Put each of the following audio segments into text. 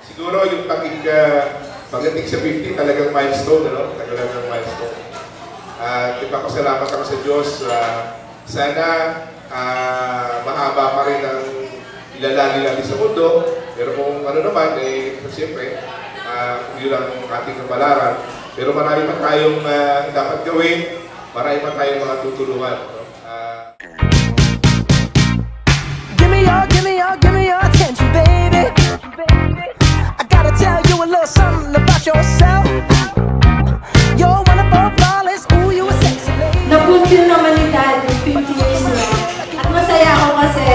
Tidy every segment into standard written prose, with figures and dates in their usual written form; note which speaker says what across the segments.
Speaker 1: Siguro yung pagdating sa 50, talagang milestone, ano? Talagang milestone. Ipapasalamat ako sa Diyos. Sana mahaba pa rin ang ilalali natin sa mundo. Pero kung ano naman, siyempre, yun lang ang ating kabalaran. Pero marami pa tayong dapat gawin. Marami pa tayong mga tutulungan.
Speaker 2: Give me your attention, baby. I gotta tell you a little something about yourself. You're wonderful, flawless, ooh, you a sexy lady.
Speaker 3: Na-fulfill naman ni Dad yung 50 years na. At masaya ako kasi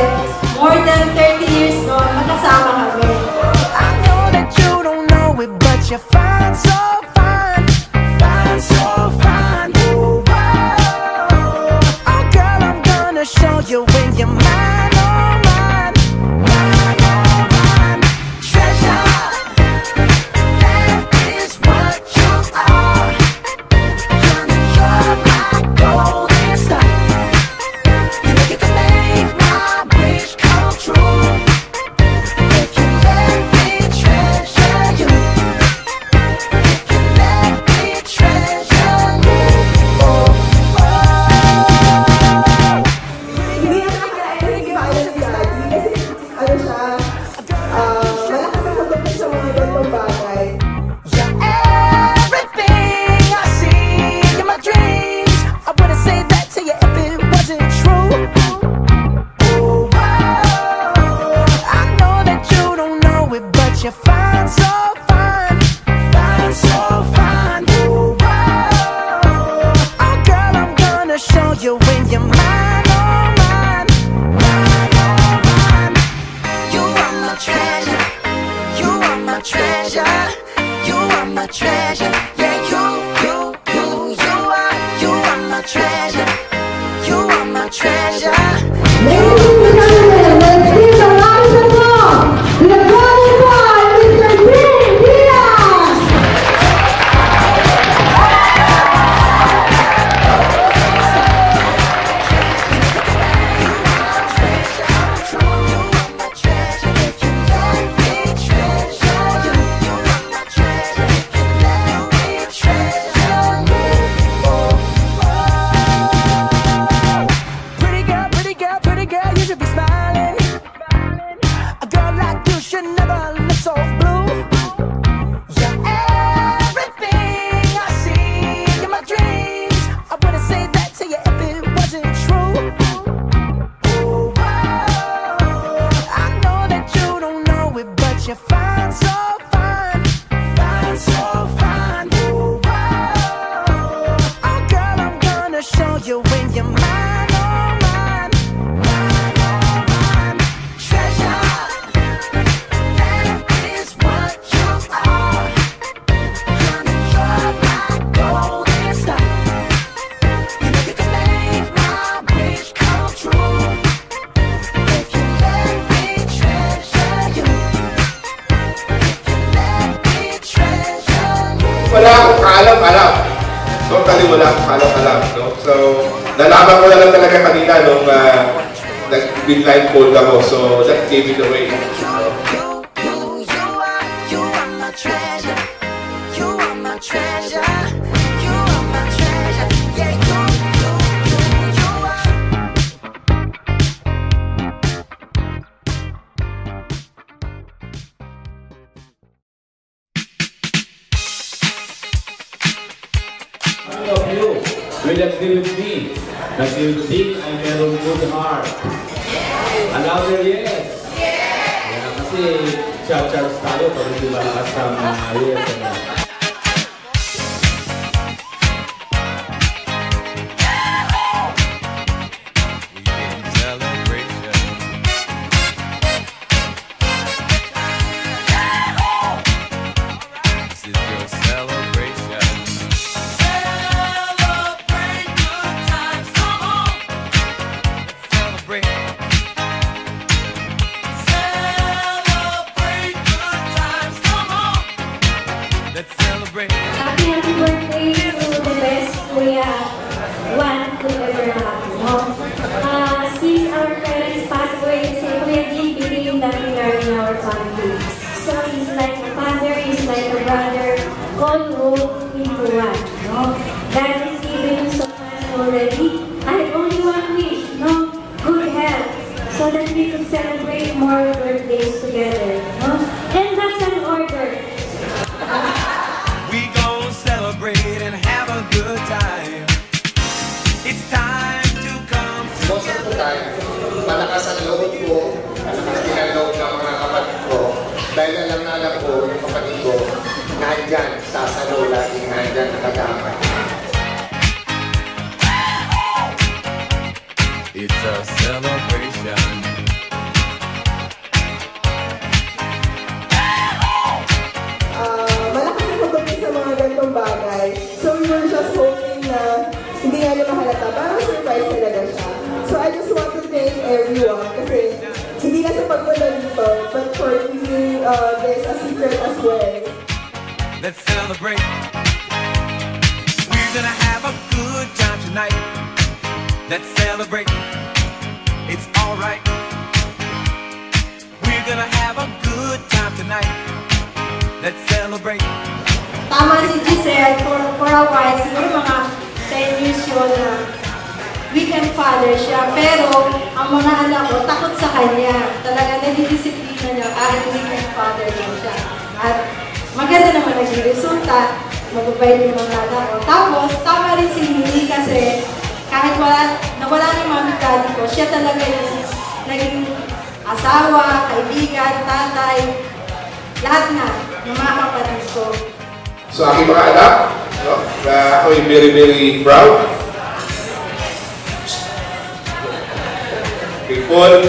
Speaker 3: more than 30 years noon, magkasama kami.
Speaker 2: I know that you don't know it, but you're fine, so fine. Fine, so fine. Ooh, wow. Oh, girl, I'm gonna show you when you're mine. You're fine, so fine. Fine, so fine. Ooh, wow. Oh, girl, I'm gonna show you when you're mine, oh, mine. Mine, oh, mine. You are my treasure. You are my treasure. You are my treasure. Yeah, you are my treasure. You are my treasure.
Speaker 4: Ladies and gentlemen, let's give a round of applause to the golden boy, Mr. Dean Diaz!
Speaker 2: Pretty girl, you should be smiling. A girl like you should never look so blue. You're everything I see in my dreams. I wouldn't say that to you if it wasn't true. Ooh, wow. I know that you don't know it, but you're fine, so fine. Fine, so fine. Ooh, wow. Oh, girl, I'm gonna show you when you're mine, oh, mine. Mine, oh, mine. Treasure, that is what you are. Honey, you're my golden star. You know you can make my wish come true. If you let me treasure you. If you let me treasure you.
Speaker 1: Wala akong kaalam-alam. Totally wala akong kaalam-alam. No? So, nalaman ko na lang talaga kanina nung nag-blindfold ako. So, that gave it away.
Speaker 2: You are my treasure. You are my treasure. You are my treasure. Yeah, you are.
Speaker 5: All of you will agree with me that you think I meron good heart. Another yes. Yeah, kasi Charles tayo pag hindi malakas ang yes.
Speaker 6: Let's Dahil alam na alam ko, yung kapatid ko, nandyan, sasalo lagi, nandyan, nakagama.
Speaker 7: It's a celebration.
Speaker 4: Malakas ang pagdating sa mga ganitong bagay. So we were just hoping na hindi nga niya mahalata. Parang surprise talaga siya. So I just want to thank everyone kasi hindi lang sa pagpunta dito, but for keeping this a secret as well.
Speaker 7: Let's celebrate. We're gonna have a good time tonight. Let's celebrate. It's alright. We're gonna have a good time tonight. Let's celebrate.
Speaker 3: Tama si Giselle, for a while, siguro mga 10 years yun na weekend father siya. Pero ang mga anak ko, takot sa kanya. Talaga nadidisiplina niya kahit weekend father lang siya. At maganda naman naging resulta, mababay din mga anak ko. Tapos, tama rin si Lily kasi kahit nawala ni mami daddy ko, siya talaga yung naging asawa, kaibigan, tatay, lahat na ng mga kapatid ko.
Speaker 1: So aking mga anak, no, na ako'y very, very proud. Kay Paul,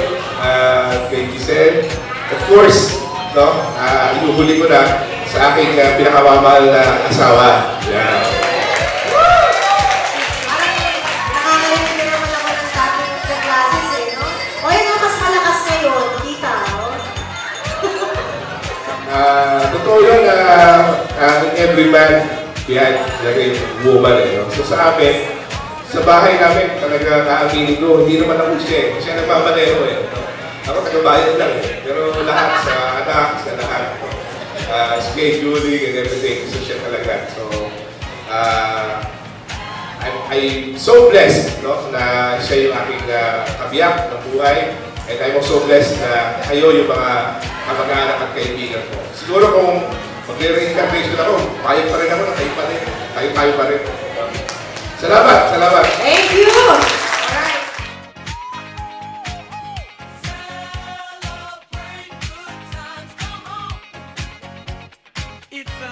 Speaker 1: kay Giselle, of course, no, inuhuli ko na sa aking pinakamamahal na asawa. Yeah.
Speaker 3: Nakakarinig na naman ako ng sabi ng classes eh, no? O yun ang mas malakas ngayon, kita, no?
Speaker 1: Totoo yun in every man behind like a woman. No? So sa amin, sa bahay namin, talaga naaminin ko, hindi naman ako siya. Siya nagmamanero eh. No? Ako taga-bayad lang eh. Pero lahat sa anak, sa lahat. Scheduling and everything. So siya talaga. So, I'm so blessed no, na siya yung aking kabiyak ng buhay. And I'm also blessed na kayo yung mga kamag-anak at kaibigan ko. Siguro kung mag-reincarnation ako, payag pa rin ako na kayo pa rin. Tayo pa rin. Salamat! Salamat!
Speaker 3: Thank you! Alright.
Speaker 7: It's a